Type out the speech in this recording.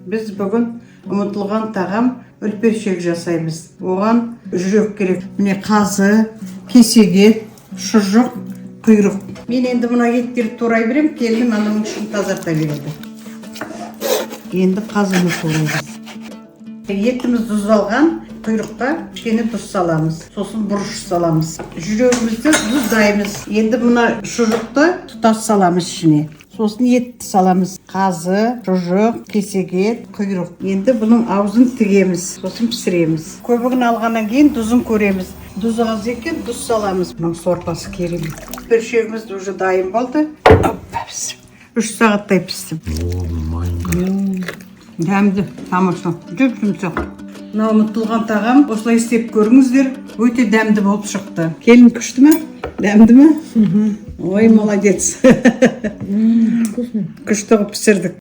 Біз бүгін ұмытылған тағам үлпершек жасаймыз. Оған жүрек керек. Міне қазы, кесеге, шұжық, құйрық. Мен енді мына еттерді турай берем, келдім ананың ішін тазарта береді. Енді қазыны тураймыз. Етіміз тұздалған, құйрыққа кішкене тұз саламыз. Сосын бұрыш саламыз. Жүрегімізді тұздаймыз. Енді мына шұжықты тұтас саламыз ішіне. Сосын етті саламыз. Қазы, шұжық, кесеге, құйрық. Енді бұның аузын тігеміз. Сосын пісіреміз. Көбігін алғаннан кейін тұзын көреміз. Тұз аз екен, тұз саламыз. Бұның сорпасы керемет. Үлпершегіміз уже дайын болды. 3 сағаттай пісті. Дәмді, тамаша, жүп-жұмсақ. Мына ұмытылған тағам осылай істеп көріңіздер. Өте дәмді болып шықты. Келін күшті ме? Дәмді ме? Ой, молодец. Күшті қылып пісірдік.